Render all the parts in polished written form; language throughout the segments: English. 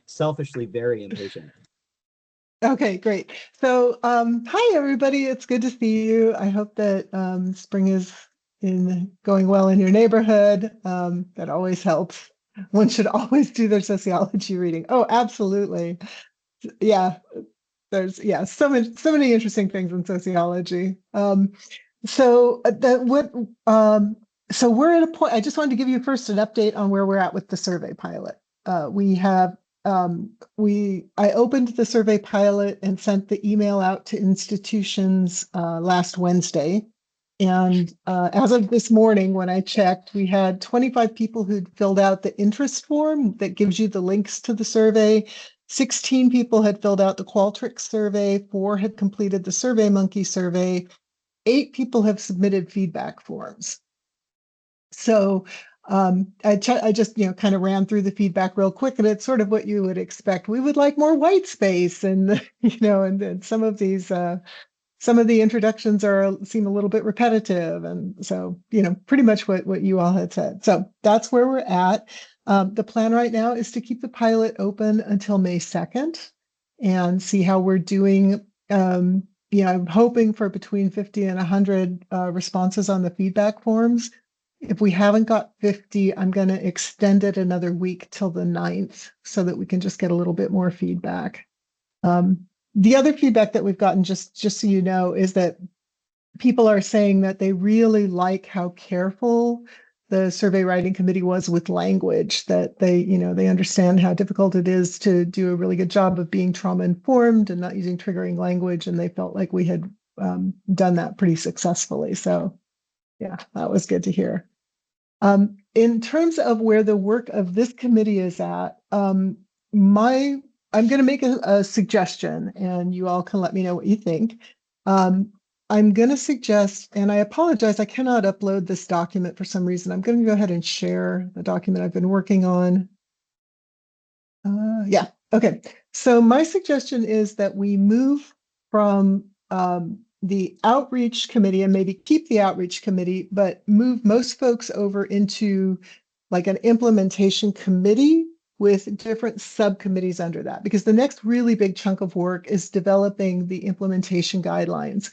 selfishly very impatient. Okay, great. So, hi everybody. It's good to see you. I hope that spring is in going well in your neighborhood. That always helps. One should always do their sociology reading. Oh, absolutely. Yeah, there's so many interesting things in sociology. So that what so we're at a point. I just wanted to give you first an update on where we're at with the survey pilot. We have I opened the survey pilot and sent the email out to institutions last Wednesday. And as of this morning, when I checked, we had 25 people who'd filled out the interest form that gives you the links to the survey. 16 people had filled out the Qualtrics survey, 4 had completed the SurveyMonkey survey, 8 people have submitted feedback forms. So I just kind of ran through the feedback real quick, and it's sort of what you would expect. We would like more white space, and and some of the introductions seem a little bit repetitive, and so pretty much what you all had said. So that's where we're at. The plan right now is to keep the pilot open until May 2nd and see how we're doing. I'm hoping for between 50 and 100 responses on the feedback forms. If we haven't got 50, I'm going to extend it another week till the 9th so that we can just get a little bit more feedback. The other feedback that we've gotten, just so you know, is that people are saying that they really like how careful the survey writing committee was with language, that they understand how difficult it is to do a really good job of being trauma informed and not using triggering language, and they felt like we had done that pretty successfully. So yeah, that was good to hear. In terms of where the work of this committee is at, I'm going to make a suggestion, and you all can let me know what you think. I'm going to suggest, and I apologize, I cannot upload this document for some reason. I'm going to go ahead and share the document I've been working on. Yeah, okay. So my suggestion is that we move from the outreach committee and maybe keep the outreach committee, but move most folks over into like an implementation committee with different subcommittees under that, because the next really big chunk of work is developing the implementation guidelines.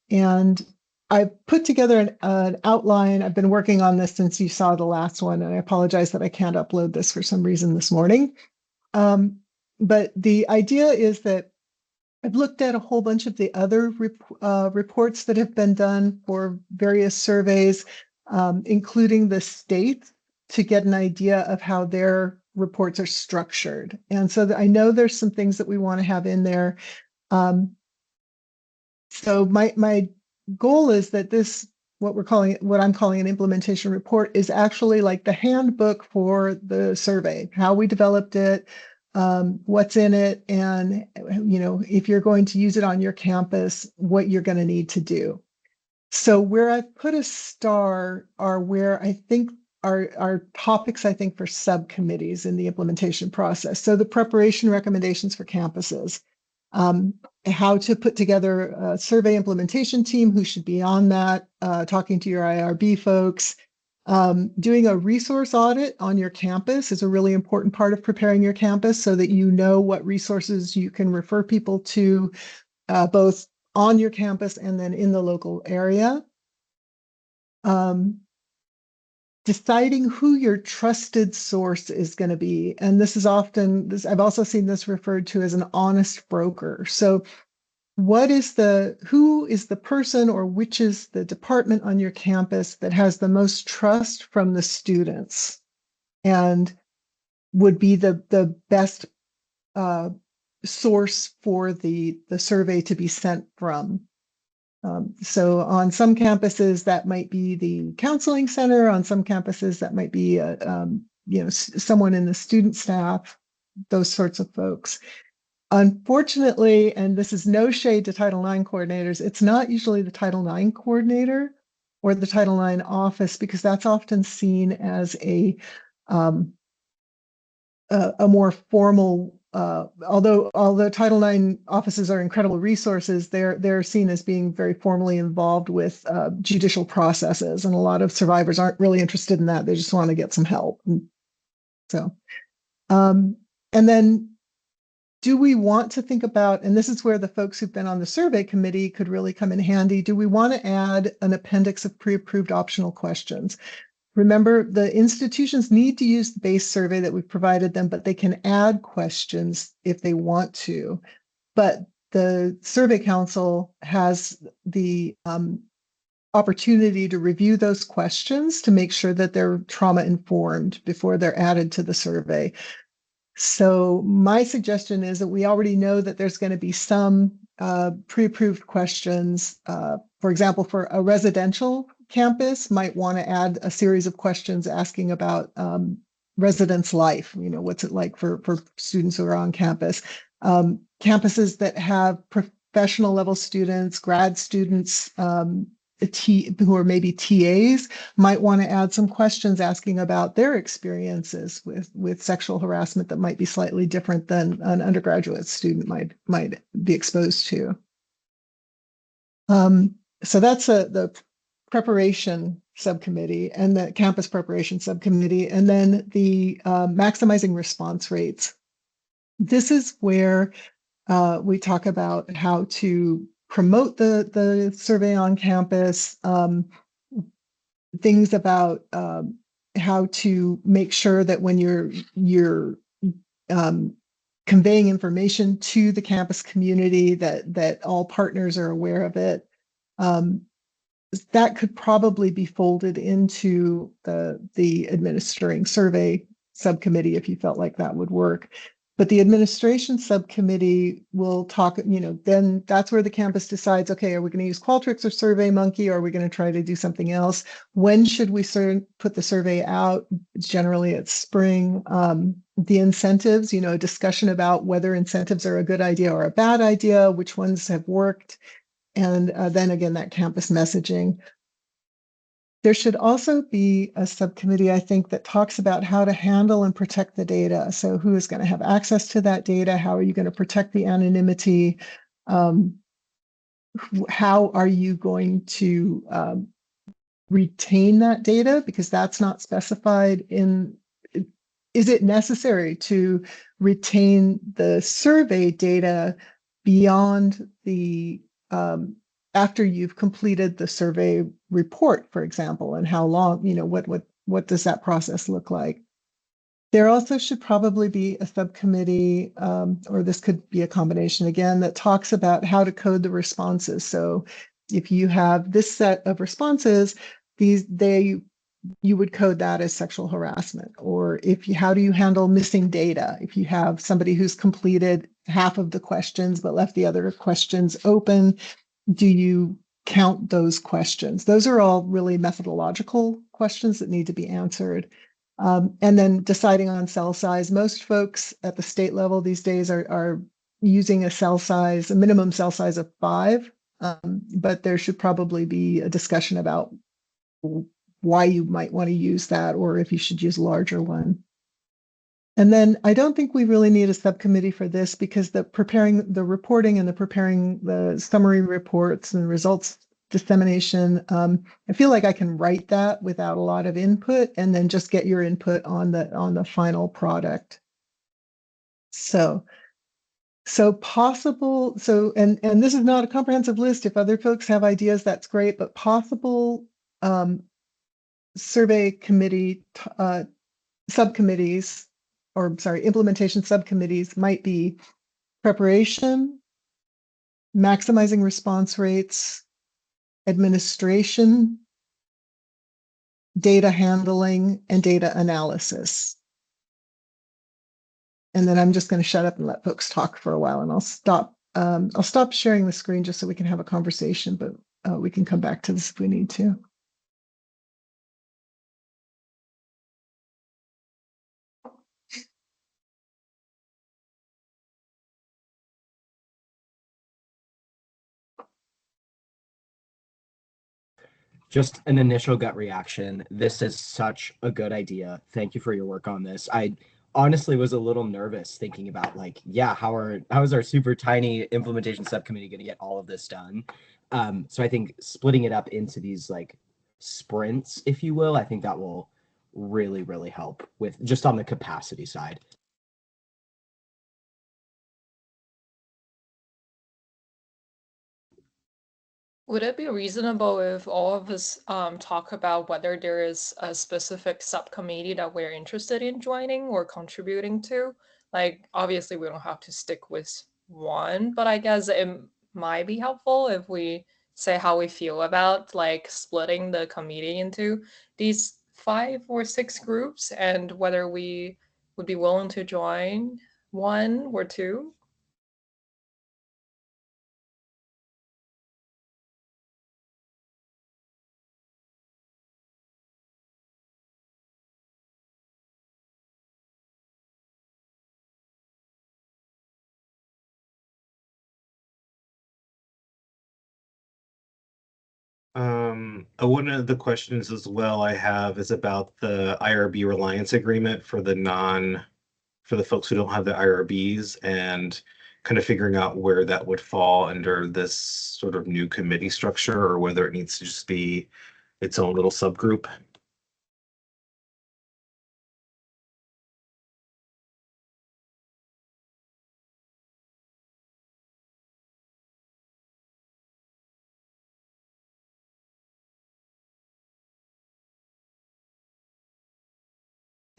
And I put together an outline. I've been working on this since you saw the last one, and I apologize that I can't upload this for some reason this morning. But the idea is that I've looked at a whole bunch of the other reports that have been done for various surveys, including the state, to get an idea of how their reports are structured. And so I know there's some things that we want to have in there. So my goal is that what I'm calling an implementation report is actually like the handbook for the survey, how we developed it, what's in it, and if you're going to use it on your campus, what you're going to need to do. So where I've put a star are where I think are topics, I think, for subcommittees in the implementation process. So the preparation recommendations for campuses, how to put together a survey implementation team, who should be on that, talking to your IRB folks. Doing a resource audit on your campus is a really important part of preparing your campus so that you know what resources you can refer people to, both on your campus and then in the local area. Deciding who your trusted source is going to be. And this is often, I've also seen this referred to as an honest broker. So who is the person, or which is the department on your campus that has the most trust from the students and would be the best source for the survey to be sent from? So on some campuses that might be the counseling center, on some campuses that might be someone in the student staff, those sorts of folks. Unfortunately, and this is no shade to Title IX coordinators, it's not usually the Title IX coordinator or the Title IX office, because that's often seen as a more formal, although Title IX offices are incredible resources, they're seen as being very formally involved with judicial processes, and a lot of survivors aren't really interested in that. They just want to get some help. And so, and then do we want to think about, and this is where the folks who've been on the survey committee could really come in handy, do we want to add an appendix of pre-approved optional questions? Remember, the institutions need to use the base survey that we've provided them, but they can add questions if they want to. But the Survey Council has the opportunity to review those questions to make sure that they're trauma informed before they're added to the survey. So my suggestion is that we already know that there's going to be some pre-approved questions. For example, for a residential campus, might want to add a series of questions asking about residence life. You know, what's it like for students who are on campus? Campuses that have professional level students, grad students, who are maybe TAs might want to add some questions asking about their experiences with sexual harassment that might be slightly different than an undergraduate student might be exposed to. So that's the preparation subcommittee and the campus preparation subcommittee, and then the maximizing response rates. This is where we talk about how to promote the survey on campus, things about how to make sure that when you're conveying information to the campus community that all partners are aware of it. That could probably be folded into the administering survey subcommittee if you felt like that would work. But the administration subcommittee will talk, then that's where the campus decides, okay, are we going to use Qualtrics or SurveyMonkey, or are we going to try to do something else? When should we put the survey out? Generally it's spring. The incentives, a discussion about whether incentives are a good idea or a bad idea, which ones have worked. And then again, that campus messaging. There should also be a subcommittee, I think, that talks about how to handle and protect the data. So who is going to have access to that data? How are you going to protect the anonymity? How are you going to retain that data? Because that's not specified in, is it necessary to retain the survey data beyond the after you've completed the survey report, for example, and how long, what does that process look like? There also should probably be a subcommittee, or this could be a combination again, that talks about how to code the responses. So if you have this set of responses, you would code that as sexual harassment. Or how do you handle missing data? If you have somebody who's completed half of the questions but left the other questions open, do you count those questions? Those are all really methodological questions that need to be answered. And then deciding on cell size. Most folks at the state level these days are using a minimum cell size of 5, but there should probably be a discussion about why you might want to use that, or if you should use a larger one. And then I don't think we really need a subcommittee for this, because preparing the reporting and preparing the summary reports and results dissemination, I feel like I can write that without a lot of input and then just get your input on the final product. So possible, and this is not a comprehensive list. If other folks have ideas, that's great, but possible survey committee subcommittees, or sorry, implementation subcommittees might be preparation, maximizing response rates, administration, data handling, and data analysis. And then I'm just going to shut up and let folks talk for a while, and I'll stop sharing the screen just so we can have a conversation, but we can come back to this if we need to. Just an initial gut reaction. This is such a good idea. Thank you for your work on this. I honestly was a little nervous thinking about, like, yeah, how is our super tiny implementation subcommittee going to get all of this done? So I think splitting it up into these like sprints, if you will, I think that will really, really help with just on the capacity side. Would it be reasonable if all of us talk about whether there is a specific subcommittee that we're interested in joining or contributing to? Like, obviously, we don't have to stick with one, but I guess it might be helpful if we say how we feel about like splitting the committee into these 5 or 6 groups and whether we would be willing to join one or two. One of the questions as well I have is about the IRB reliance agreement for the folks who don't have the IRBs and kind of figuring out where that would fall under this sort of new committee structure or whether it needs to just be its own little subgroup.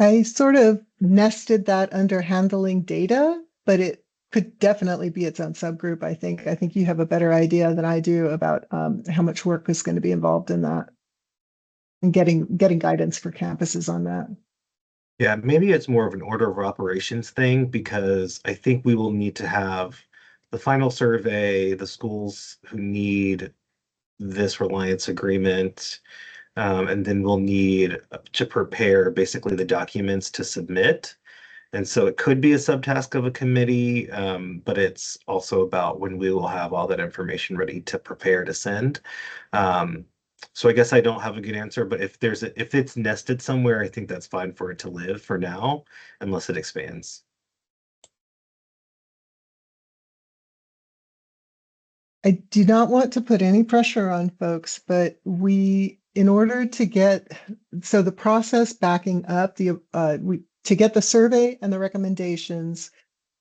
I sort of nested that under handling data, but it could definitely be its own subgroup, I think. I think you have a better idea than I do about how much work is going to be involved in that and getting guidance for campuses on that. Yeah, maybe it's more of an order of operations thing because I think we will need to have the final survey, the schools who need this reliance agreement, and then we'll need to prepare basically the documents to submit. And so it could be a subtask of a committee, but it's also about when we will have all that information ready to prepare to send. Um, so I guess I don't have a good answer, but if it's nested somewhere, I think that's fine for it to live for now, unless it expands. I do not want to put any pressure on folks, but in order to get, so the process backing up to get the survey and the recommendations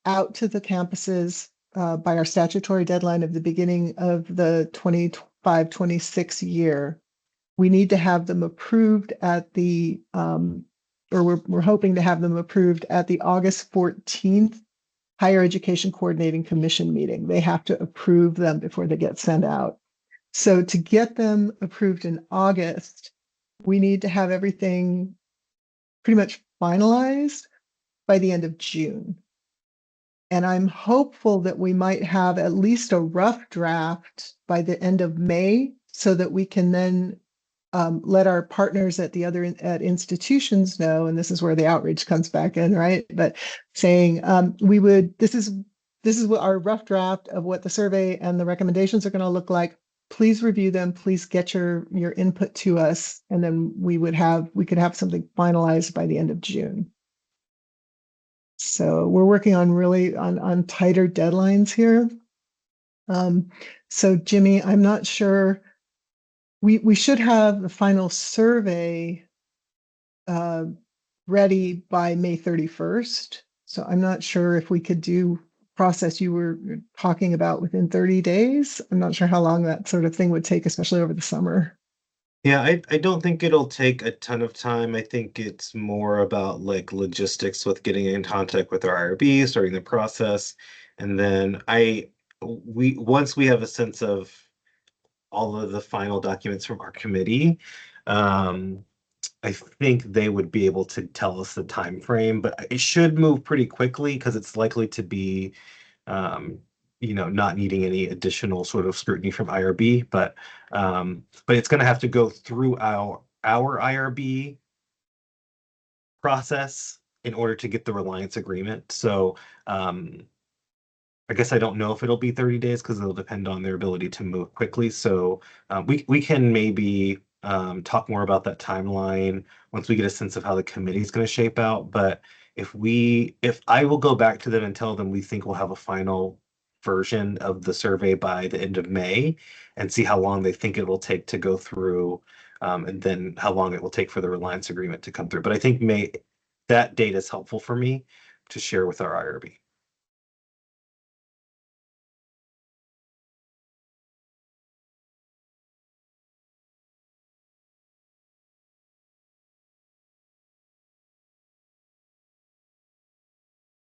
out to the campuses by our statutory deadline of the beginning of the 25-26 year, we need to have them approved at or we're hoping to have them approved at the August 14th Higher Education Coordinating Commission meeting. They have to approve them before they get sent out. So to get them approved in August, we need to have everything pretty much finalized by the end of June. And I'm hopeful that we might have at least a rough draft by the end of May so that we can then let our partners at the other at institutions know, and this is where the outreach comes back in, right? But saying this is what our rough draft of what the survey and the recommendations are going to look like. Please review them. Please get your input to us, and then we could have something finalized by the end of June. So we're working on really on tighter deadlines here. So Jimmy, I'm not sure. We should have the final survey ready by May 31st. So I'm not sure if we could do process you were talking about within 30 days. I'm not sure how long that sort of thing would take, especially over the summer. Yeah, I don't think it'll take a ton of time. I think it's more about like logistics with getting in contact with our IRB, starting the process. And then we once we have a sense of all of the final documents from our committee, um, I think they would be able to tell us the time frame, but it should move pretty quickly because it's likely to be um, not needing any additional sort of scrutiny from IRB, but it's going to have to go through our IRB process in order to get the reliance agreement. So I guess I don't know if it'll be 30 days because it'll depend on their ability to move quickly. So we can maybe talk more about that timeline once we get a sense of how the committee is going to shape out. But if I will go back to them and tell them we think we'll have a final version of the survey by the end of May and see how long they think it will take to go through, and then how long it will take for the reliance agreement to come through. But I think that data is helpful for me to share with our IRB.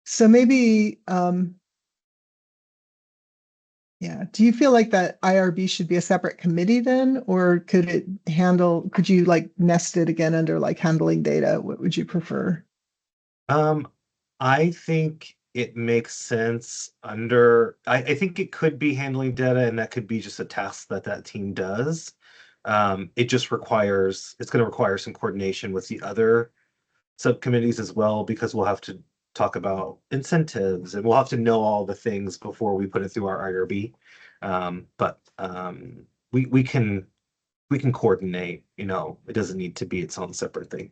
So maybe, yeah, do you feel like that IRB should be a separate committee then, or could you like nest it again under like handling data? What would you prefer? I think it makes sense under, I think it could be handling data and that could be just a task that that team does. It just requires, it's going to require some coordination with the other subcommittees as well, because we'll have to talk about incentives and we'll have to know all the things before we put it through our IRB. But we can coordinate, you know, it doesn't need to be its own separate thing.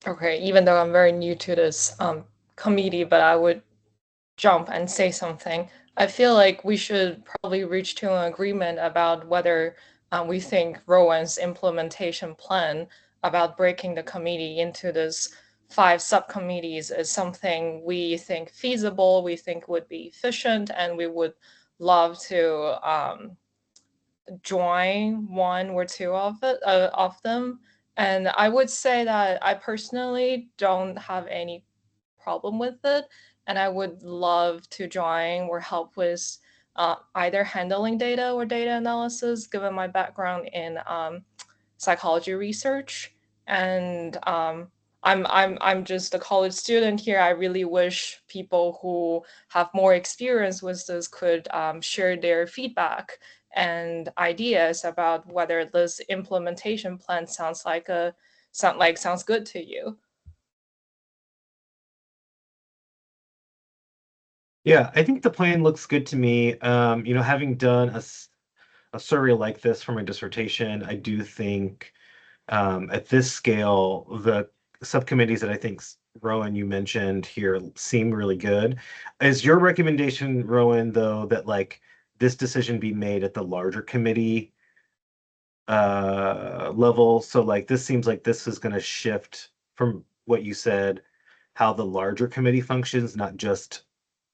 Okay, even though I'm very new to this committee, but I would jump and say something. I feel like we should probably reach to an agreement about whether we think Rowan's implementation plan about breaking the committee into this 5 subcommittees is something we think feasible, we think would be efficient, and we would love to join one or two of them. And I would say that I personally don't have any problem with it, and I would love to join or help with either handling data or data analysis, given my background in psychology research. And I'm just a college student here. I really wish people who have more experience with this could share their feedback and ideas about whether this implementation plan sounds good to you. Yeah, I think the plan looks good to me. You know, having done a survey like this for my dissertation, I do think at this scale, the subcommittees that I think Rowan you mentioned here seem really good. Is your recommendation, Rowan, though, that like this decision be made at the larger committee level? So like this seems like this is going to shift from what you said, how the larger committee functions, not just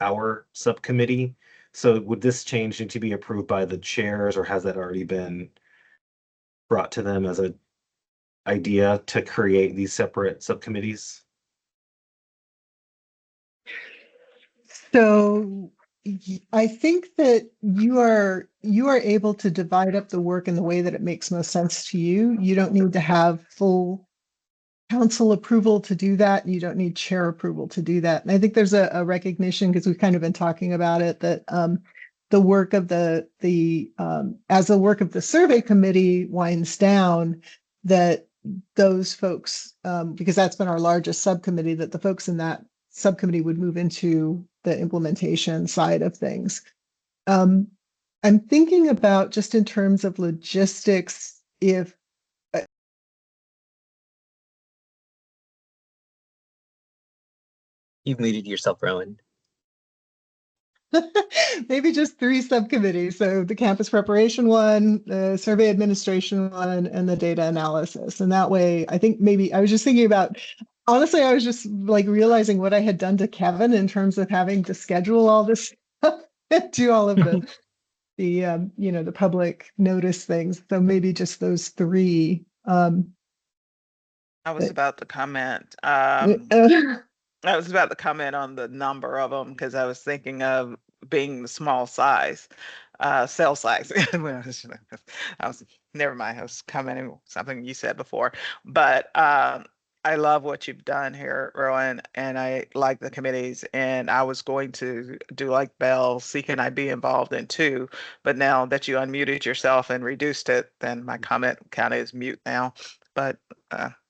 our subcommittee. So would this change need to be approved by the chairs, or has that already been brought to them as a idea to create these separate subcommittees? So I think that you are able to divide up the work in the way that it makes most sense to you. You don't need to have full council approval to do that. And you don't need chair approval to do that. And I think there's a recognition, because we've kind of been talking about it, that the work of as the work of the survey committee winds down, that those folks, because that's been our largest subcommittee, that the folks in that subcommittee would move into the implementation side of things. I'm thinking about, just in terms of logistics, if You've muted yourself, Rowan. maybe just 3 subcommittees. So the campus preparation one, the survey administration one, and the data analysis. And that way, I think maybe I was just thinking about, honestly, I was just like realizing what I had done to Kevin in terms of having to schedule all this stuff and do all of the public notice things. So maybe just those 3. I was about to comment. I was about to comment on the number of them because I was thinking of being the small size, cell size. I was never mind. I was commenting on something you said before, but I love what you've done here, Rowan, and I like the committees. And I was going to do like Bell, see can I be involved in 2, but now that you unmuted yourself and reduced it, then my comment kind of is mute now. But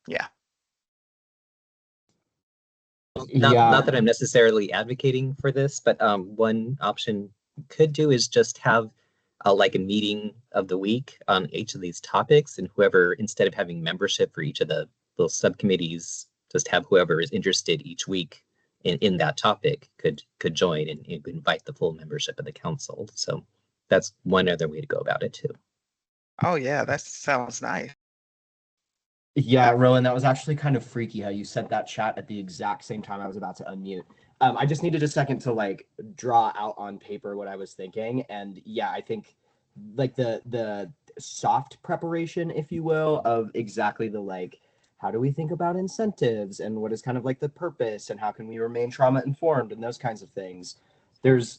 yeah. Not that I'm necessarily advocating for this, but one option you could do is just have like a meeting of the week on each of these topics, and whoever, instead of having membership for each of the little subcommittees, just have whoever is interested each week in that topic could join and invite the full membership of the council. So that's one other way to go about it too. Oh yeah, that sounds nice. Yeah, Rowan, that was actually kind of freaky how you sent that chat at the exact same time I was about to unmute. I just needed a second to like draw out on paper what I was thinking. And yeah, I think like the soft preparation, if you will, of exactly the like, how do we think about incentives and what is kind of like the purpose and how can we remain trauma informed and those kinds of things. There's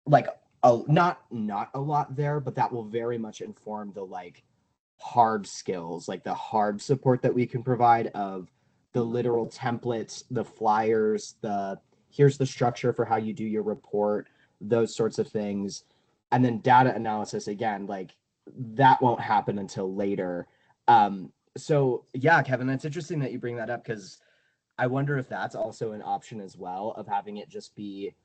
like not a lot there, but that will very much inform the like hard skills, like the hard support that we can provide of the literal templates, the flyers, the here's the structure for how you do your report, those sorts of things. And then data analysis, again, like that won't happen until later. So yeah, Kevin, that's interesting that you bring that up because I wonder if that's also an option as well of having it just be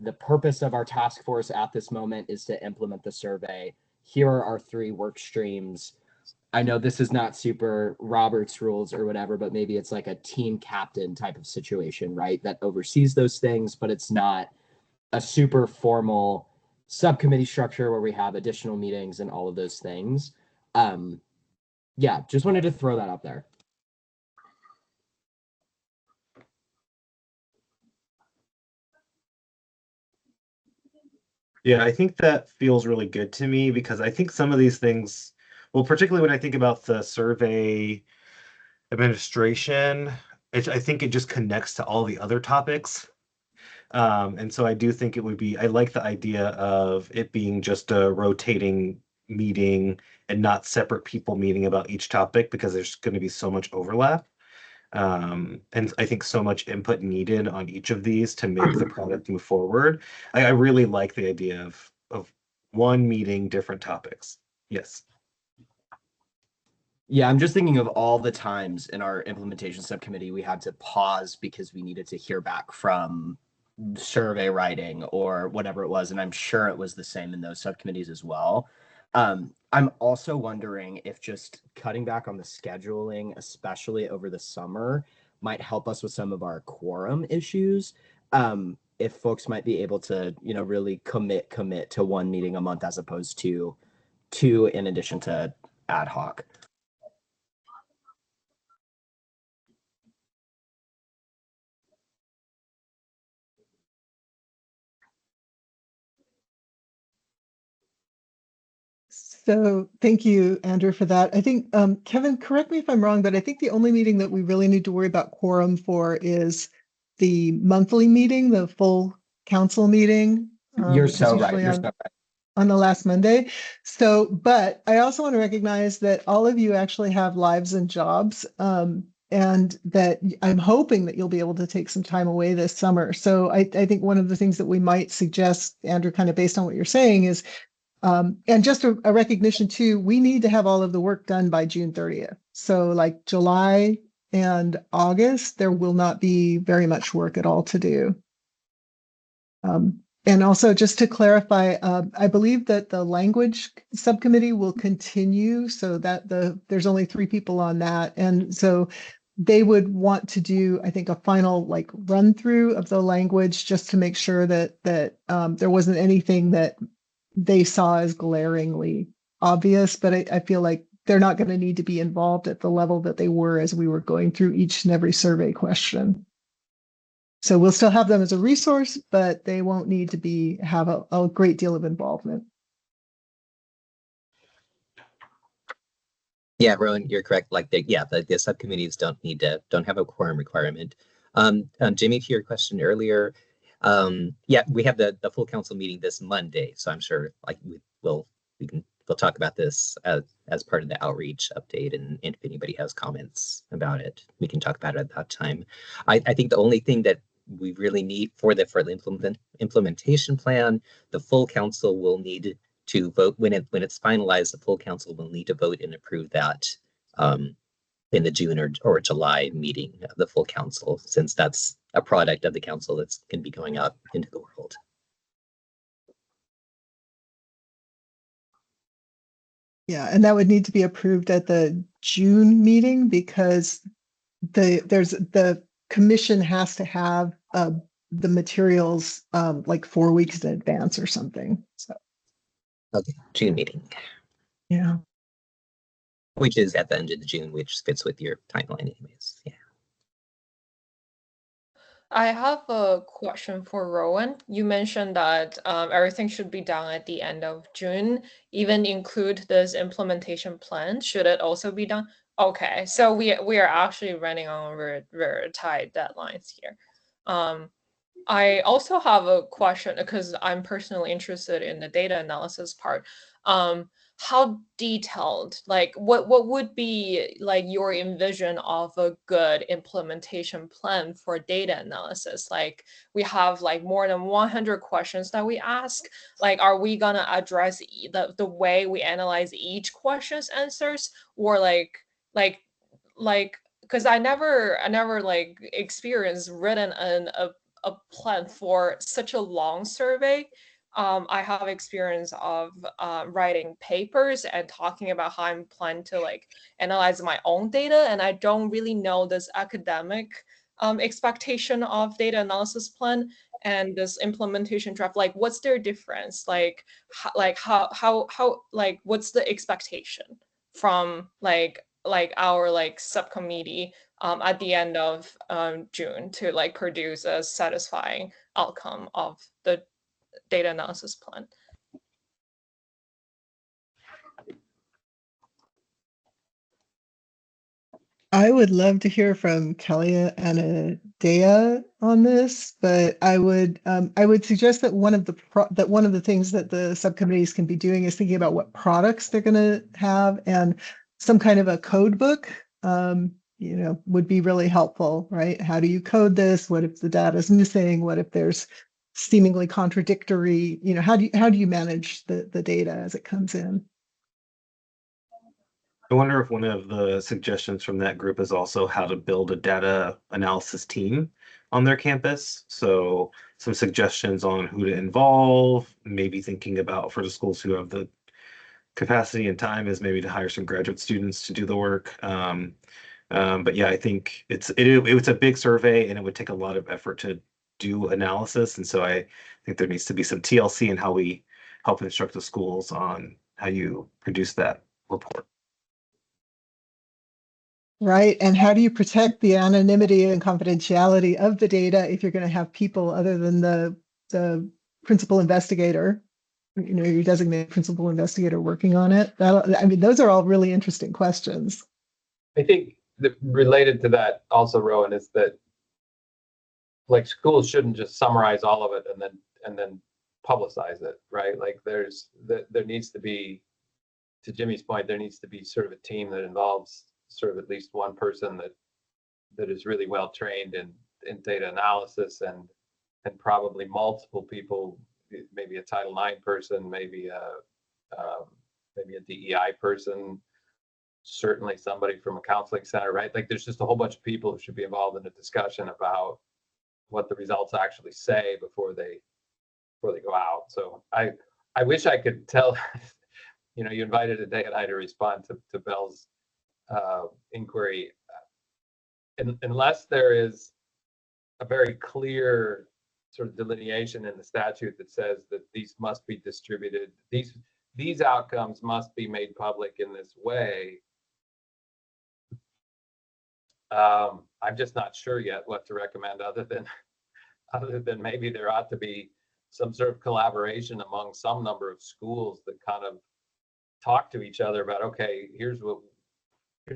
the purpose of our task force at this moment is to implement the survey. Here are our 3 work streams. I know this is not super Robert's rules or whatever, but maybe it's like a team captain type of situation, right? That oversees those things, but it's not a super formal subcommittee structure where we have additional meetings and all of those things. Yeah, just wanted to throw that up there. Yeah, I think that feels really good to me because I think some of these things, well, particularly when I think about the survey administration, I think it just connects to all the other topics. And so I do think it would be, I like the idea of it being just a rotating meeting and not separate people meeting about each topic because there's going to be so much overlap. And I think so much input needed on each of these to make the product move forward. I really like the idea of one meeting, different topics. Yes. Yeah, I'm just thinking of all the times in our implementation subcommittee we had to pause because we needed to hear back from survey writing or whatever it was. And I'm sure it was the same in those subcommittees as well. I'm also wondering if just cutting back on the scheduling, especially over the summer, might help us with some of our quorum issues. If folks might be able to, really commit to one meeting a month as opposed to 2 in addition to ad hoc. So thank you, Andrew, for that. I think, Kevin, correct me if I'm wrong, but I think the only meeting that we really need to worry about quorum for is the monthly meeting, the full council meeting. You're which is so right. usually You're so right. on the last Monday. So, but I also want to recognize that all of you actually have lives and jobs, and that I'm hoping that you'll be able to take some time away this summer. So I think one of the things that we might suggest, Andrew, kind of based on what you're saying is, and just a recognition too, we need to have all of the work done by June 30th. So like July and August, there will not be very much work at all to do. And also just to clarify, I believe that the language subcommittee will continue so that there's only 3 people on that. And so they would want to do, I think, a final like run through of the language just to make sure that there wasn't anything that they saw as glaringly obvious. But I feel like they're not going to need to be involved at the level that they were as we were going through each and every survey question. So we'll still have them as a resource, but they won't need to have a great deal of involvement. Yeah, Rowan, you're correct. Like, the subcommittees don't have a quorum requirement. Jimmy, to your question earlier, yeah, we have the full council meeting this Monday, so I'm sure like we'll talk about this as part of the outreach update, and if anybody has comments about it, we can talk about it at that time. I think the only thing that we really need for the implementation plan, the full council will need to vote when it's finalized. The full council will need to vote and approve that in the June or July meeting of the full council, since that's a product of the council that's going to be going out into the world. Yeah, and that would need to be approved at the June meeting because the commission has to have the materials like 4 weeks in advance or something. So. Okay, June meeting. Yeah. Which is at the end of June, which fits with your timeline anyways. Yeah. I have a question for Rowan. You mentioned that everything should be done at the end of June, even include this implementation plan. Should it also be done? Okay, so we are actually running on very tight deadlines here. I also have a question because I'm personally interested in the data analysis part. How detailed, like what would be like your envision of a good implementation plan for data analysis? Like we have like more than 100 questions that we ask. Like, are we gonna address the way we analyze each question's answers, or like because I never like experienced written a plan for such a long survey. I have experience of writing papers and talking about how I'm planning to like analyze my own data, and I don't really know this academic expectation of data analysis plan and this implementation draft. Like, what's their difference? Like how like what's the expectation from like our like subcommittee at the end of June to like produce a satisfying outcome of the data analysis plan? I would love to hear from Kelly and Adea on this, but I would suggest that one of the things that the subcommittees can be doing is thinking about what products they're going to have, and some kind of a code book would be really helpful, right? How do you code this? What if the data is missing? What if there's seemingly contradictory, how do you manage the data as it comes in? I wonder if one of the suggestions from that group is also how to build a data analysis team on their campus. So some suggestions on who to involve, maybe thinking about for the schools who have the capacity and time is maybe to hire some graduate students to do the work. But yeah, I think it's a big survey and it would take a lot of effort to do analysis. And so I think there needs to be some TLC in how we help instruct the schools on how you produce that report. Right. And how do you protect the anonymity and confidentiality of the data if you're going to have people other than the principal investigator, your designated principal investigator working on it? Those are all really interesting questions. I think that related to that also, Rowan, is that like schools shouldn't just summarize all of it and then publicize it, right? Like there needs to be, to Jimmy's point, there needs to be sort of a team that involves sort of at least one person that is really well trained in data analysis, and probably multiple people, maybe a Title IX person, maybe a DEI person, certainly somebody from a counseling center, right? Like there's just a whole bunch of people who should be involved in a discussion about what the results actually say before they go out. So I wish I could tell, you invited Adea and I to respond to Belle's inquiry. unless there is a very clear sort of delineation in the statute that says that these must be distributed, these outcomes must be made public in this way. I'm just not sure yet what to recommend, other than maybe there ought to be some sort of collaboration among some number of schools that kind of talk to each other about, okay, here's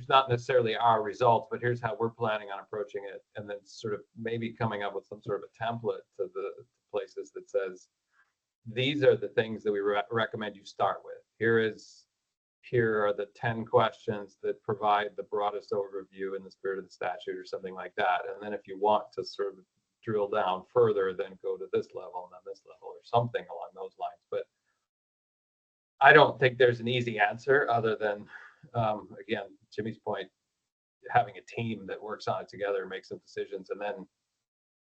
not necessarily our results, but here's how we're planning on approaching it, and then sort of maybe coming up with some sort of a template to the places that says, these are the things that we recommend you start with. Here are the 10 questions that provide the broadest overview in the spirit of the statute, or something like that. And then if you want to sort of drill down further, then go to this level and then this level, or something along those lines. But I don't think there's an easy answer, other than, again, Jimmy's point, having a team that works on it together and makes some decisions. And then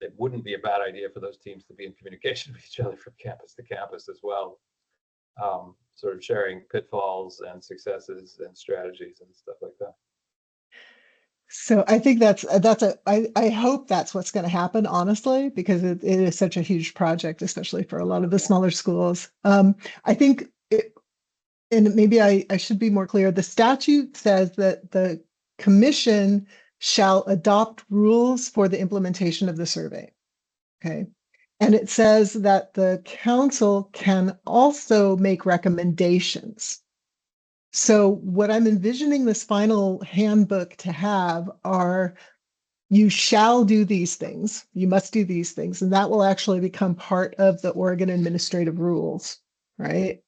it wouldn't be a bad idea for those teams to be in communication with each other from campus to campus as well. Sort of sharing pitfalls and successes and strategies and stuff like that. So I think I hope that's what's going to happen, honestly, because it is such a huge project, especially for a lot of the smaller schools. I think, and maybe I should be more clear, the statute says that the commission shall adopt rules for the implementation of the survey. Okay. And it says that the council can also make recommendations. So what I'm envisioning this final handbook to have are, you shall do these things, you must do these things, and that will actually become part of the Oregon administrative rules, right?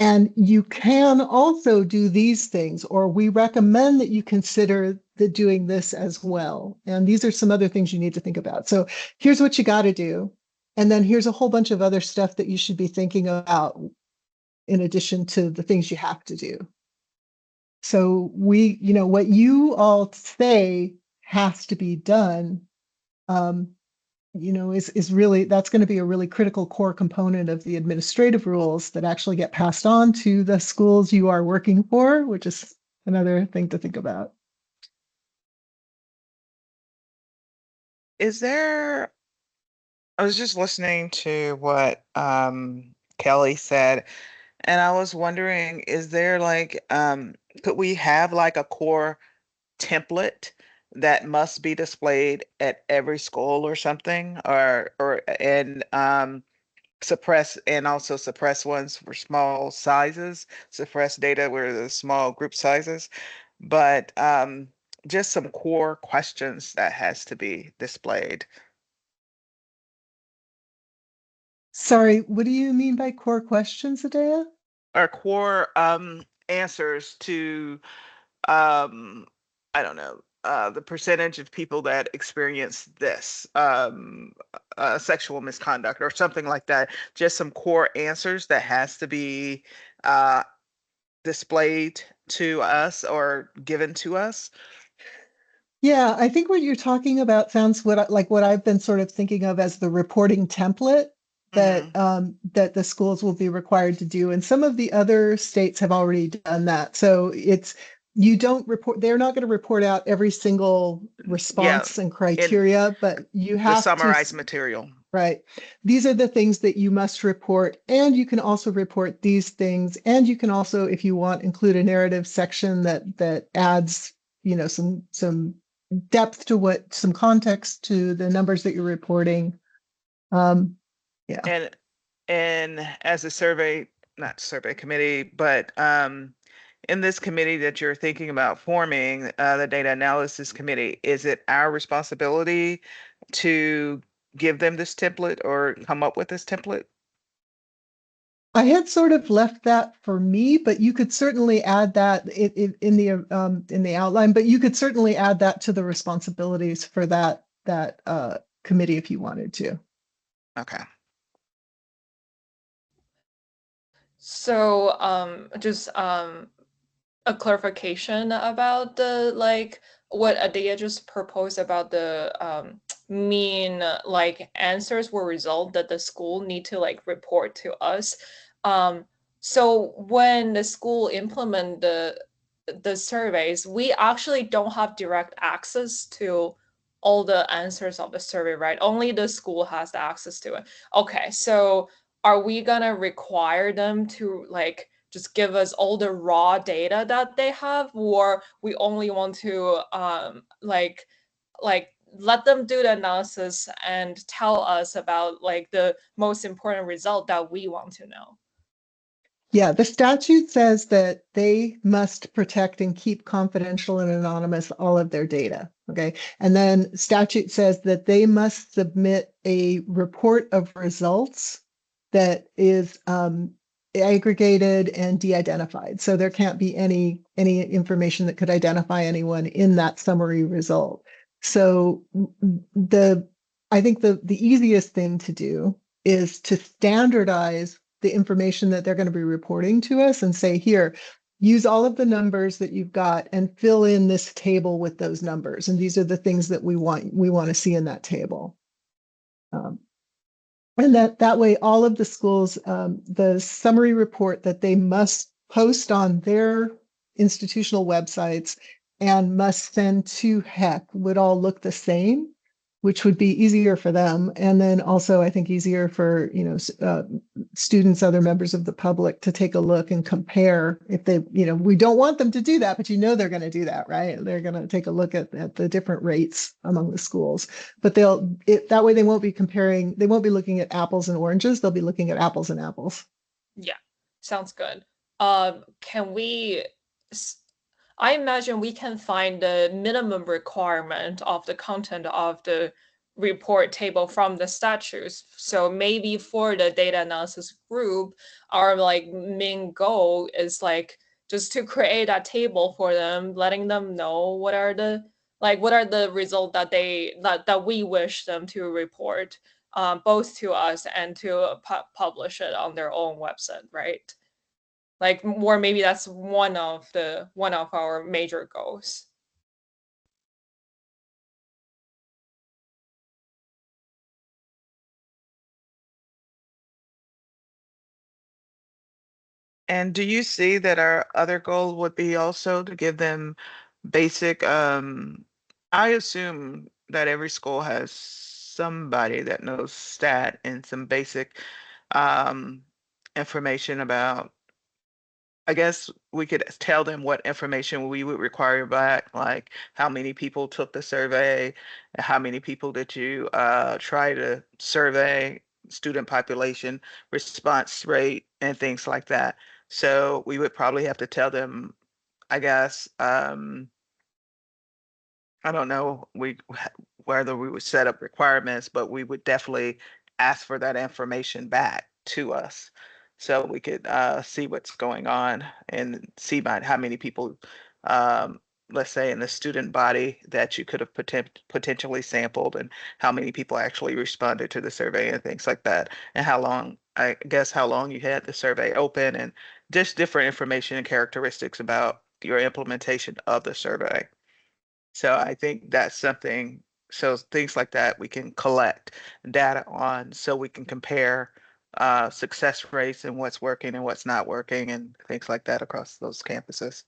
And you can also do these things, or we recommend that you consider doing this as well. And these are some other things you need to think about. So here's what you got to do. And then here's a whole bunch of other stuff that you should be thinking about in addition to the things you have to do. So what you all say has to be done, is really, that's going to be a really critical core component of the administrative rules that actually get passed on to the schools you are working for, which is another thing to think about. I was just listening to what Kelly said, and I was wondering, is there could we have like a core template that must be displayed at every school or something, and suppress ones for small sizes, suppress data where the small group sizes, but just some core questions that has to be displayed. Sorry, what do you mean by core questions, Adea? Or core answers to I don't know, the percentage of people that experience this sexual misconduct or something like that. Just some core answers that has to be displayed to us or given to us. Yeah, I think what you're talking about sounds like what I've been sort of thinking of as the reporting template that that the schools will be required to do. And some of the other states have already done that. So they're not going to report out every single response and criteria, but you have to summarize material. Right. These are the things that you must report, and you can also report these things. And you can also, if you want, include a narrative section that adds, some depth to some context to the numbers that you're reporting. Yeah. And as a not survey committee, but in this committee that you're thinking about forming, the data analysis committee, is it our responsibility to give them this template or come up with this template? I had sort of left that for me, but you could certainly add that in the outline. But you could certainly add that to the responsibilities for that committee if you wanted to. Okay. So just a clarification about the what Adea just proposed about the mean answers were result that the school need to report to us. So when the school implement the surveys, we actually don't have direct access to all the answers of the survey, right? Only the school has the access to it. Okay, so are we gonna require them to like just give us all the raw data that they have, or we only want to like let them do the analysis and tell us about like the most important result that we want to know? Yeah, the statute says that they must protect and keep confidential and anonymous all of their data. Okay. And then statute says that they must submit a report of results that is aggregated and de-identified. So there can't be any information that could identify anyone in that summary result. So I think the easiest thing to do is to standardize the information that they're going to be reporting to us and say, here, use all of the numbers that you've got and fill in this table with those numbers. And these are the things that we want to see in that table. And that way, all of the schools, the summary report that they must post on their institutional websites and must send to HEC would all look the same, which would be easier for them. And then also, I think, easier for, students, other members of the public to take a look and compare if they, we don't want them to do that, but they're going to do that, right? They're going to take a look at the different rates among the schools, but that way they won't be comparing, they won't be looking at apples and oranges. They'll be looking at apples and apples. Yeah, sounds good. I imagine we can find the minimum requirement of the content of the report table from the statutes. So maybe for the data analysis group, our like main goal is like just to create a table for them, letting them know what are the results that we wish them to report, both to us and to publish it on their own website, right? Like, or maybe that's one of our major goals. And do you see that our other goal would be also to give them basic, I assume that every school has somebody that knows stat and some basic information about, I guess we could tell them what information we would require back, like how many people took the survey, how many people did you try to survey, student population, response rate, and things like that. So we would probably have to tell them, I guess, I don't know whether we would set up requirements, but we would definitely ask for that information back to us so we could see what's going on and see about how many people, let's say in the student body that you could have potentially sampled and how many people actually responded to the survey and things like that, and how long, I guess, how long you had the survey open and just different information and characteristics about your implementation of the survey. So I think that's something, so things like that we can collect data on so we can compare success rates and what's working and what's not working and things like that across those campuses.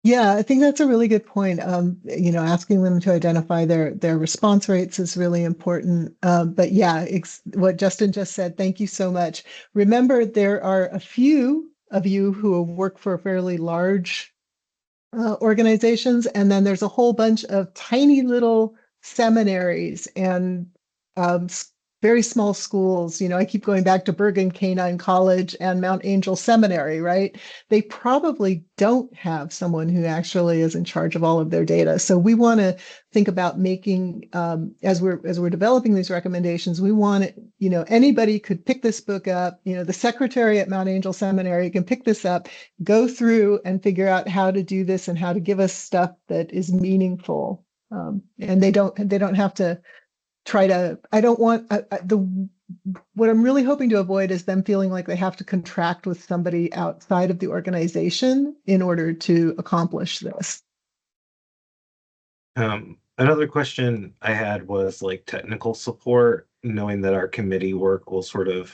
Yeah, I think that's a really good point. Asking them to identify their response rates is really important. But yeah, what Justin just said, thank you so much. Remember, there are a few of you who work for fairly large organizations, and then there's a whole bunch of tiny little seminaries and very small schools. I keep going back to Bergen Canine College and Mount Angel Seminary, right? They probably don't have someone who actually is in charge of all of their data. So we want to think about making, as we're developing these recommendations, we want anybody could pick this book up. The secretary at Mount Angel Seminary can pick this up, go through and figure out how to do this and how to give us stuff that is meaningful. And they don't have to try to, I don't want what I'm really hoping to avoid is them feeling like they have to contract with somebody outside of the organization in order to accomplish this. Another question I had was like technical support, knowing that our committee work will sort of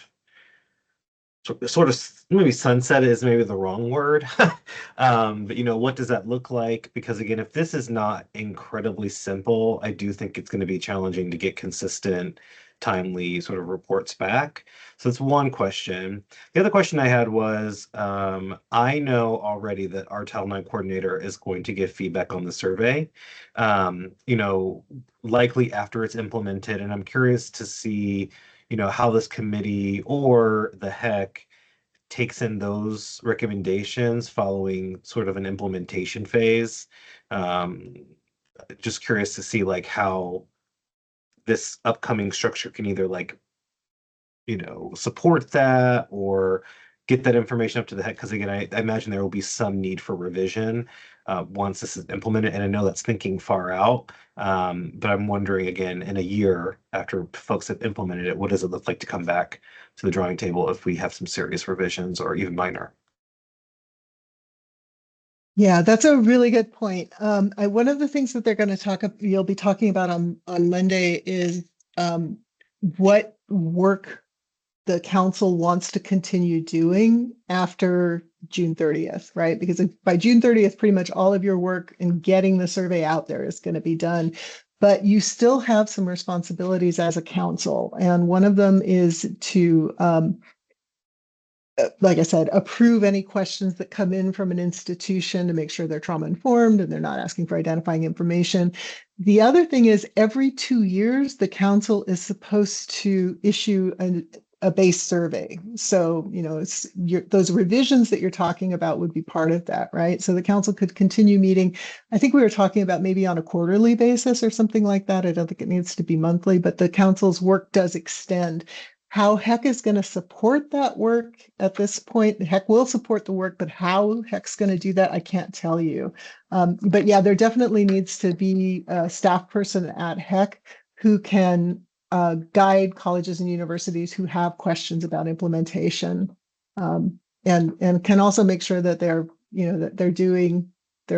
sort of maybe sunset is maybe the wrong word. But what does that look like? Because again, if this is not incredibly simple, I do think it's going to be challenging to get consistent, timely sort of reports back. So that's one question. The other question I had was, I know already that our Title IX coordinator is going to give feedback on the survey, likely after it's implemented. And I'm curious to see how this committee or the HEC takes in those recommendations following sort of an implementation phase. Um, just curious to see like how this upcoming structure can either like, support that or get that information up to the head. Because again, I imagine there will be some need for revision once this is implemented. And I know that's thinking far out, but I'm wondering again, in a year after folks have implemented it, what does it look like to come back to the drawing table if we have some serious revisions or even minor? Yeah, that's a really good point. One of the things that they're going to you'll be talking about on Monday is what work the council wants to continue doing after June 30th, right? Because by June 30th, pretty much all of your work in getting the survey out there is going to be done. But you still have some responsibilities as a council. And one of them is to like I said, approve any questions that come in from an institution to make sure they're trauma informed and they're not asking for identifying information. The other thing is every 2 years, the council is supposed to issue a base survey. So, those revisions that you're talking about would be part of that, right? So the council could continue meeting. I think we were talking about maybe on a quarterly basis or something like that. I don't think it needs to be monthly, but the council's work does extend. How HEC is going to support that work at this point, HEC will support the work, but how HEC's going to do that, I can't tell you. But yeah, there definitely needs to be a staff person at HEC who can guide colleges and universities who have questions about implementation, and can also make sure that they're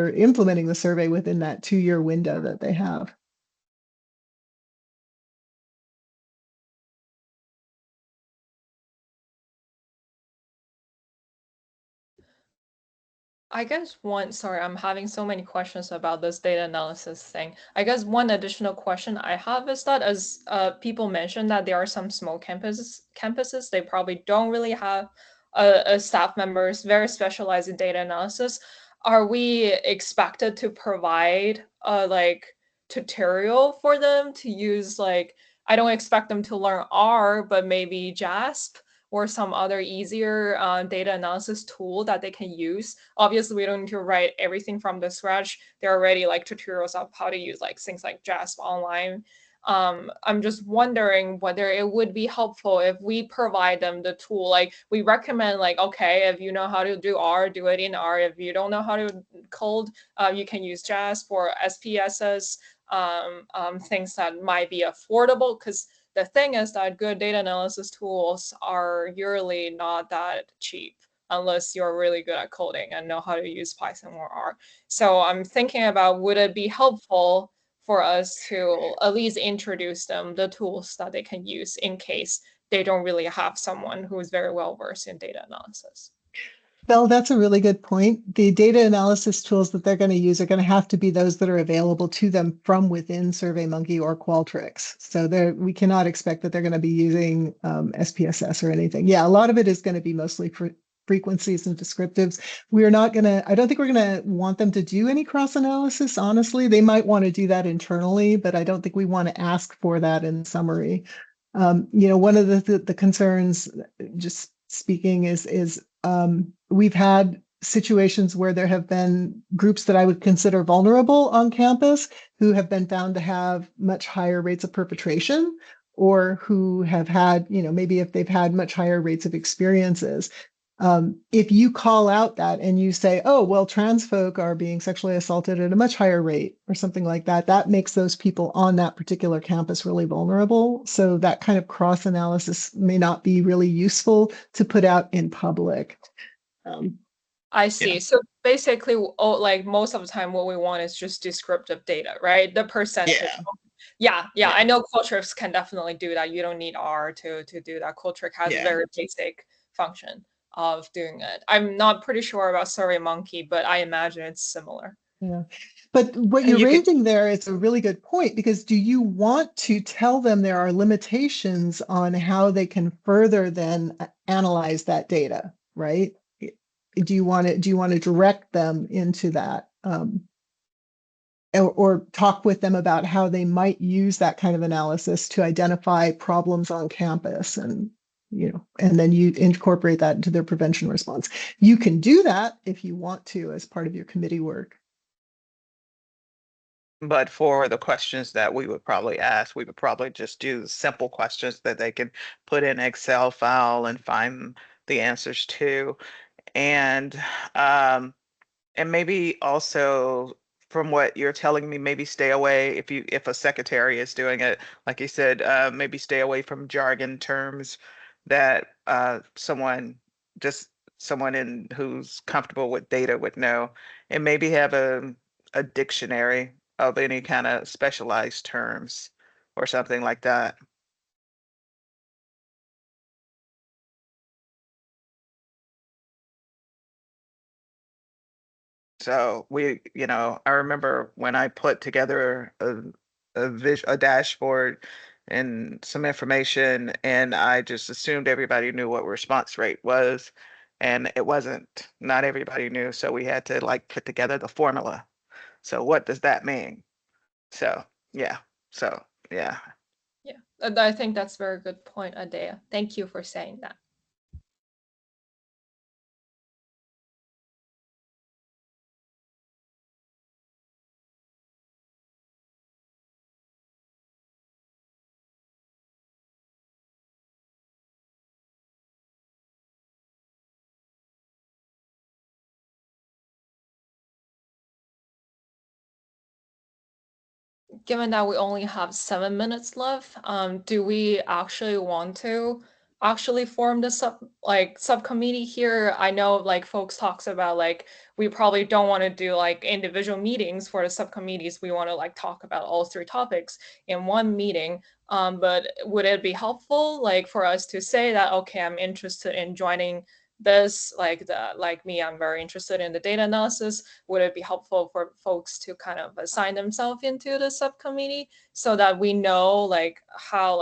implementing the survey within that 2-year window that they have. I guess sorry, I'm having so many questions about this data analysis thing. I guess one additional question I have is that as people mentioned that there are some small campuses, they probably don't really have a staff members very specialized in data analysis. Are we expected to provide like tutorial for them to use? Like, I don't expect them to learn R, but maybe JASP or some other easier data analysis tool that they can use. Obviously, we don't need to write everything from the scratch. There are already like tutorials of how to use like things like JASP online. I'm just wondering whether it would be helpful if we provide them the tool. Like we recommend like, okay, if you know how to do R, do it in R. If you don't know how to code, you can use JASP or SPSS, things that might be affordable, because the thing is that good data analysis tools are usually not that cheap unless you're really good at coding and know how to use Python or R. So I'm thinking about, would it be helpful for us to at least introduce them the tools that they can use in case they don't really have someone who is very well versed in data analysis? Well, that's a really good point. The data analysis tools that they're going to use are going to have to be those that are available to them from within SurveyMonkey or Qualtrics. So we cannot expect that they're going to be using SPSS or anything. Yeah, a lot of it is going to be mostly for frequencies and descriptives. I don't think we're going to want them to do any cross analysis, honestly. They might want to do that internally, but I don't think we want to ask for that in summary. One of the concerns, just speaking, is we've had situations where there have been groups that I would consider vulnerable on campus who have been found to have much higher rates of perpetration, or who have had, maybe if they've had much higher rates of experiences. If you call out that and you say, oh, well, trans folk are being sexually assaulted at a much higher rate or something like that, that makes those people on that particular campus really vulnerable. So that kind of cross analysis may not be really useful to put out in public. I see. Yeah. So basically, like most of the time, what we want is just descriptive data, right? The percentage. Yeah. I know Qualtrics can definitely do that. You don't need R to do that. Qualtrics has very basic function of doing it. I'm not pretty sure about SurveyMonkey, but I imagine it's similar. Yeah. But what you're raising there is a really good point, because do you want to tell them there are limitations on how they can further then analyze that data, right? Do you want to direct them into that? Or talk with them about how they might use that kind of analysis to identify problems on campus, and and then you incorporate that into their prevention response. You can do that if you want to as part of your committee work. But for the questions that we would probably ask, we would probably just do simple questions that they can put in Excel file and find the answers to. And maybe also, from what you're telling me, maybe stay away if a secretary is doing it, like you said, maybe stay away from jargon terms that someone in who's comfortable with data would know, and maybe have a dictionary of any kind of specialized terms or something like that. So I remember when I put together a dashboard and some information, and I just assumed everybody knew what response rate was, and it wasn't. Not everybody knew, so we had to like put together the formula. So what does that mean? So yeah. Yeah. Yeah, I think that's a very good point, Adea. Thank you for saying that. Given that we only have 7 minutes left, do we actually want to form the subcommittee here? I know like folks talks about like we probably don't want to do like individual meetings for the subcommittees. We want to like talk about all 3 topics in one meeting. But would it be helpful like for us to say that, okay, I'm interested in joining this, like me, I'm very interested in the data analysis. Would it be helpful for folks to kind of assign themselves into the subcommittee so that we know like how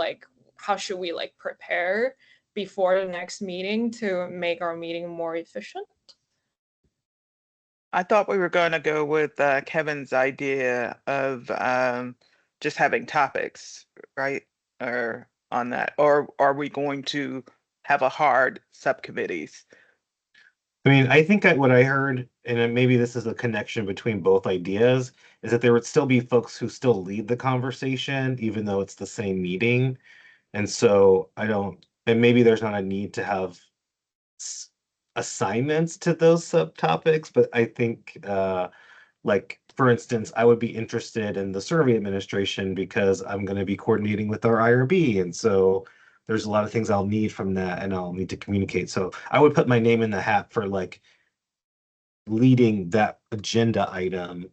should we like prepare before the next meeting to make our meeting more efficient? I thought we were going to go with Kevin's idea of just having topics, right? Or on that, or are we going to have a hard subcommittees? I mean, I think what I heard, and then maybe this is a connection between both ideas, is that there would still be folks who still lead the conversation, even though it's the same meeting. And so and maybe there's not a need to have assignments to those subtopics, but I think, like, for instance, I would be interested in the survey administration because I'm going to be coordinating with our IRB. And so there's a lot of things I'll need from that and I'll need to communicate. So I would put my name in the hat for like leading that agenda item.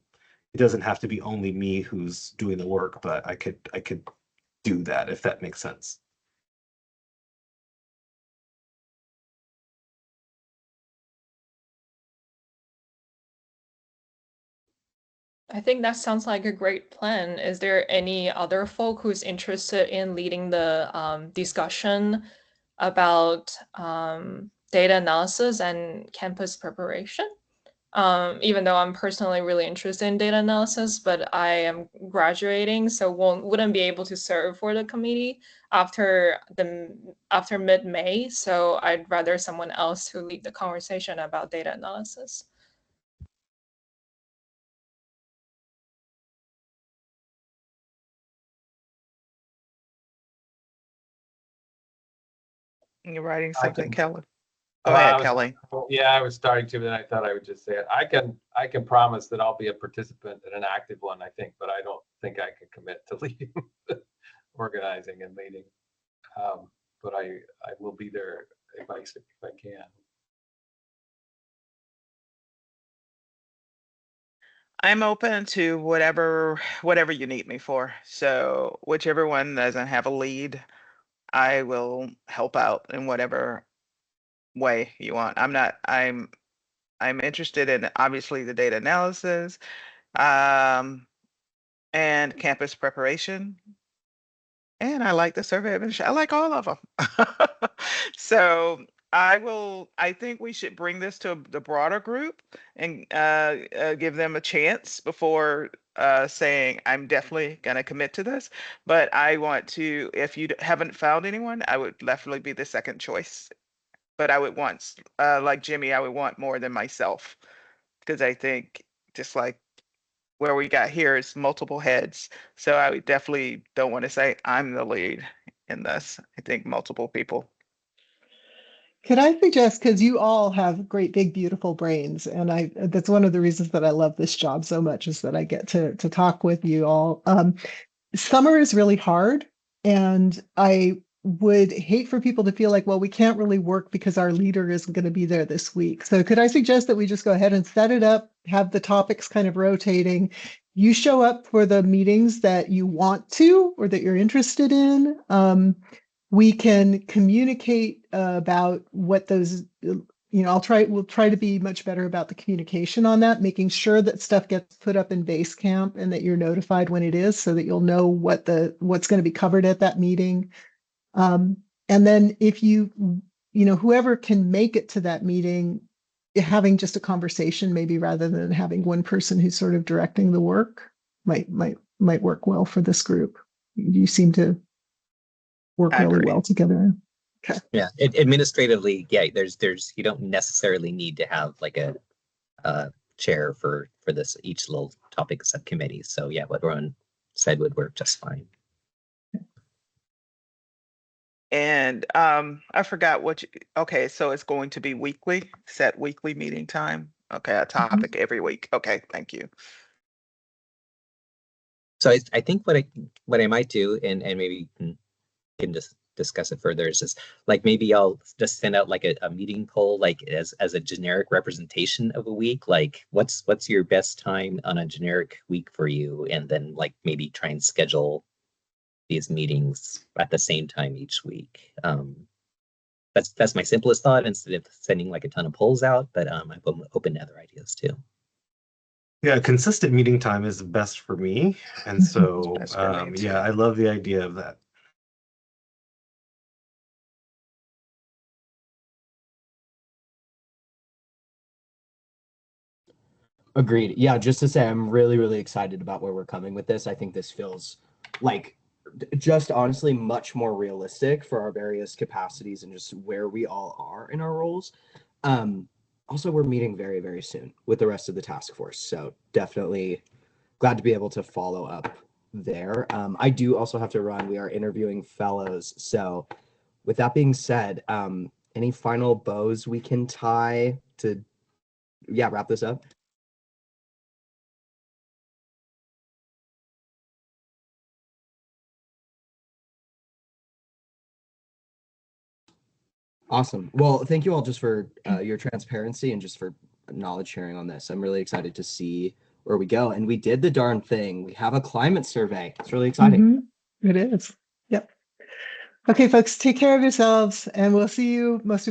It doesn't have to be only me who's doing the work, but I could do that if that makes sense. I think that sounds like a great plan. Is there any other folk who's interested in leading the discussion about data analysis and campus preparation? Even though I'm personally really interested in data analysis, but I am graduating, so wouldn't be able to serve for the committee after mid-May. So I'd rather someone else who lead the conversation about data analysis. You're writing something, Kelly? Go ahead, Kelly. Yeah, I was starting to, but then I thought I would just say it. I can promise that I'll be a participant and an active one, I think, but I don't think I can commit to leading, organizing and leading. But I will be there if I can. I'm open to whatever you need me for. So whichever one doesn't have a lead, I will help out in whatever way you want. I'm interested in obviously the data analysis, and campus preparation. And I like the survey administration. I like all of them. So I think we should bring this to the broader group and give them a chance before saying, I'm definitely going to commit to this. But I want to, if you haven't found anyone, I would definitely be the second choice. But I would want, like Jimmy, I would want more than myself. Because I think just like where we got here is multiple heads. So I definitely don't want to say I'm the lead in this. I think multiple people. Could I suggest, because you all have great, big, beautiful brains, and that's one of the reasons that I love this job so much, is that I get to talk with you all. Summer is really hard, and I would hate for people to feel like, well, we can't really work because our leader isn't going to be there this week. So could I suggest that we just go ahead and set it up, have the topics kind of rotating. You show up for the meetings that you want to or that you're interested in. We can communicate about what those, we'll try to be much better about the communication on that, making sure that stuff gets put up in Basecamp and that you're notified when it is, so that you'll know what's going to be covered at that meeting. And then if whoever can make it to that meeting, having just a conversation, maybe rather than having one person who's sort of directing the work, might work well for this group. You seem to work really well together. Okay. Yeah, administratively, yeah, there's you don't necessarily need to have like a chair for this each little topic subcommittee. So yeah, what Rowan said would work just fine. And I forgot okay, so it's going to be weekly, set weekly meeting time. Okay, a topic every week. Okay, thank you. So I think what I might do, and maybe you can just discuss it further, is just like maybe I'll just send out like a meeting poll, like as a generic representation of a week, like what's your best time on a generic week for you, and then like maybe try and schedule these meetings at the same time each week. That's my simplest thought, instead of sending like a ton of polls out, but I'm open to other ideas too. Yeah, consistent meeting time is best for me. And so, yeah, I love the idea of that. Agreed. Yeah, just to say, I'm really, really excited about where we're coming with this. I think this feels like just honestly much more realistic for our various capacities and just where we all are in our roles. Also, we're meeting very, very soon with the rest of the task force. So definitely glad to be able to follow up there. I do also have to run. We are interviewing fellows. So with that being said, any final bows we can tie to, wrap this up? Awesome. Well, thank you all just for your transparency and just for knowledge sharing on this. I'm really excited to see where we go. And we did the darn thing. We have a climate survey. It's really exciting. It is. Yep. Okay, folks, take care of yourselves, and we'll see you most of